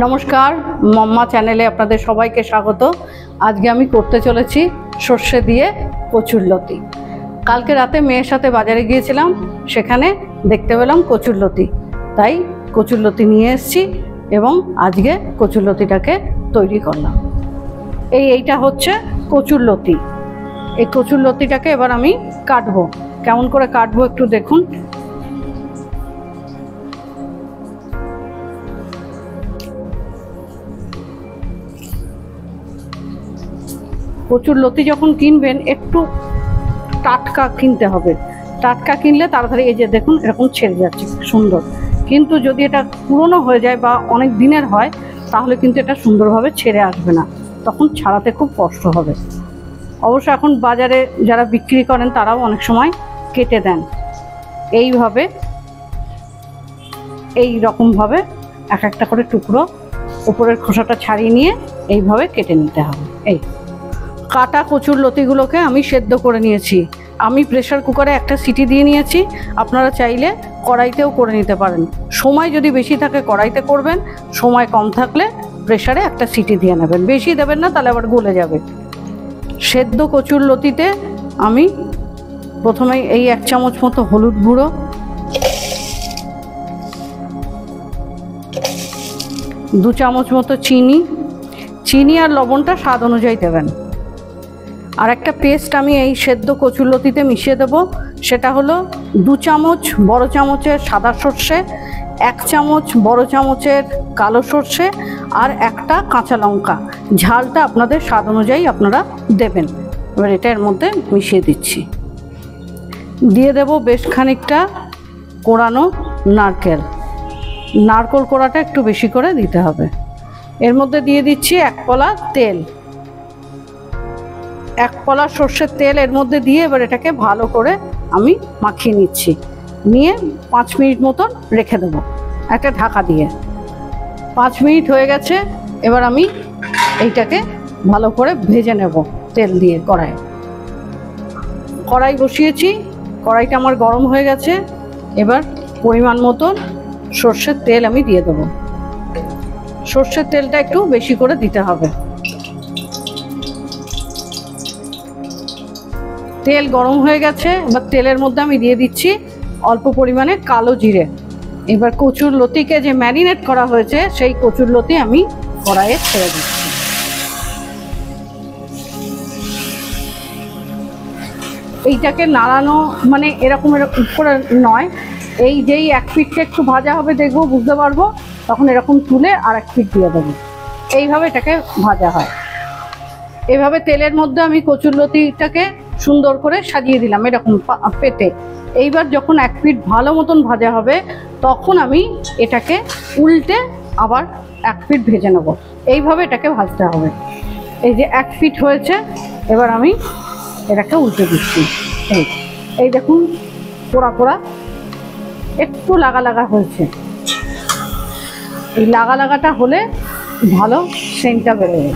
নমস্কার, মম্মা চ্যানেলে আপনাদের সবাইকে স্বাগত। আজকে আমি করতে চলেছি সর্ষে দিয়ে কচুরলতি। কালকে রাতে মেয়ের সাথে বাজারে গিয়েছিলাম, সেখানে দেখতে পেলাম কচুরলতি, তাই কচুরলতি নিয়ে এসেছি এবং আজকে কচুরলতিটাকে তৈরি করলাম। এইটা হচ্ছে কচুরলতি। এই কচুরলতিটাকে এবার আমি কাটবো। কেমন করে কাটবো একটু দেখুন। কচুরলতি যখন কিনবেন একটু টাটকা কিনতে হবে। টাটকা কিনলে তাড়াতাড়ি, এই যে দেখুন এরকম ছেড়ে যাচ্ছে সুন্দর। কিন্তু যদি এটা পুরনো হয়ে যায় বা অনেক দিনের হয় তাহলে কিন্তু এটা সুন্দরভাবে ছেড়ে আসবে না, তখন ছাড়াতে খুব কষ্ট হবে। অবশ্য এখন বাজারে যারা বিক্রি করেন তারাও অনেক সময় কেটে দেন। এইভাবে এই রকমভাবে এক একটা করে টুকরো উপরের খোসাটা ছাড়িয়ে নিয়ে এইভাবে কেটে নিতে হবে। এই কাটা কচুরলতিগুলোকে আমি সেদ্ধ করে নিয়েছি। আমি প্রেসার কুকারে একটা সিটি দিয়ে নিয়েছি, আপনারা চাইলে কড়াইতেও করে নিতে পারেন। সময় যদি বেশি থাকে কড়াইতে করবেন, সময় কম থাকলে প্রেসারে একটা সিটি দিয়ে নেবেন। বেশি দেবেন না, তাহলে আবার গলে যাবে। সেদ্ধ কচুরলতিতে আমি প্রথমেই এই 1 চামচ মতো হলুদ গুঁড়ো, 2 চামচ মতো চিনি আর লবণটা স্বাদ অনুযায়ী দেবেন। আর একটা পেস্ট আমি এই সেদ্ধ কচুরলতিতে মিশিয়ে দেব। সেটা হলো 2 চামচ বড় চামচের সাদা সর্ষে, 1 চামচ বড় চামচের কালো সর্ষে আর একটা কাঁচা লঙ্কা। ঝালটা আপনাদের স্বাদ অনুযায়ী আপনারা দেবেন। এবার এটা এর মধ্যে মিশিয়ে দিচ্ছি। দিয়ে দেব বেশ খানিকটা কোড়ানো নারকেল কোড়াটা একটু বেশি করে দিতে হবে। এর মধ্যে দিয়ে দিচ্ছি 1 পলা তেল, 1 পলা সর্ষের তেল এর মধ্যে দিয়ে এবার এটাকে ভালো করে আমি মাখিয়ে নিচ্ছি। নিয়ে 5 মিনিট মতন রেখে দেবো একটা ঢাকা দিয়ে। 5 মিনিট হয়ে গেছে। এবার আমি এইটাকে ভালো করে ভেজে নেব তেল দিয়ে। কড়াই বসিয়েছি, কড়াইটা আমার গরম হয়ে গেছে। এবার পরিমাণ মতন সর্ষের তেল আমি দিয়ে দেবো। সর্ষের তেলটা একটু বেশি করে দিতে হবে। তেল গরম হয়ে গেছে। এবার তেলের মধ্যে আমি দিয়ে দিচ্ছি অল্প পরিমাণে কালো জিরে। এবার কচুরলতিকে যে ম্যারিনেট করা হয়েছে সেই কচুরলতি আমি কড়াইয়ে ছেড়ে দিচ্ছি। এইটাকে নাড়ানো মানে এরকম করে নয়, এই যেই 1 পিঠটা একটু ভাজা হবে দেখবো, বুঝতে পারবো, তখন এরকম তুলে আর 1 পিঠ দিয়ে দেবো। এইভাবে এটাকে ভাজা হয়। এভাবে তেলের মধ্যে আমি কচুরলতিটাকে সুন্দর করে সাজিয়ে দিলাম এরকম পেতে। এইবার যখন 1 পিঠ ভালো মতন ভাজা হবে তখন আমি এটাকে উল্টে আবার 1 পিঠ ভেজে নেব। এইভাবে এটাকে ভাজতে হবে। এই যে 1 পিঠ হয়েছে, এবার আমি এটাকে উল্টে দিচ্ছি। এই দেখুন পোড়া পোড়া একটু লাগা হয়েছে। এই লাগাটা হলে ভালো সেন্টটা বেরোবে।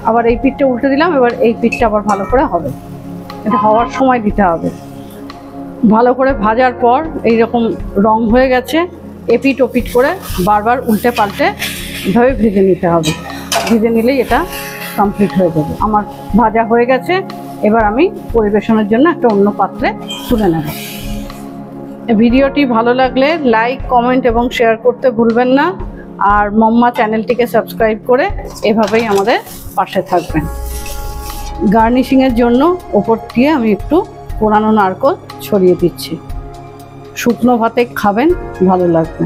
আবার এই পিঠটা উল্টে দিলাম। এবার এই পিঠটা আবার ভালো করে হবে। এটা হওয়ার সময় দিতে হবে। ভালো করে ভাজার পর এইরকম রং হয়ে গেছে। এপিঠ ওপিঠ করে বারবার উল্টে পাল্টে এভাবে ভেজে নিতে হবে। ভেজে নিলেই এটা কমপ্লিট হয়ে যাবে। আমার ভাজা হয়ে গেছে। এবার আমি পরিবেশনের জন্য একটা অন্য পাত্রে তুলে নেব। ভিডিওটি ভালো লাগলে লাইক, কমেন্ট এবং শেয়ার করতে ভুলবেন না। আর মম্মা চ্যানেলটিকে সাবস্ক্রাইব করে এভাবেই আমাদের পাশে থাকবেন। গার্নিশিংয়ের জন্য ওপর দিয়ে আমি একটু কোড়ানো নারকেল ছড়িয়ে দিচ্ছি। শুকনো ভাতে খাবেন, ভালো লাগবে।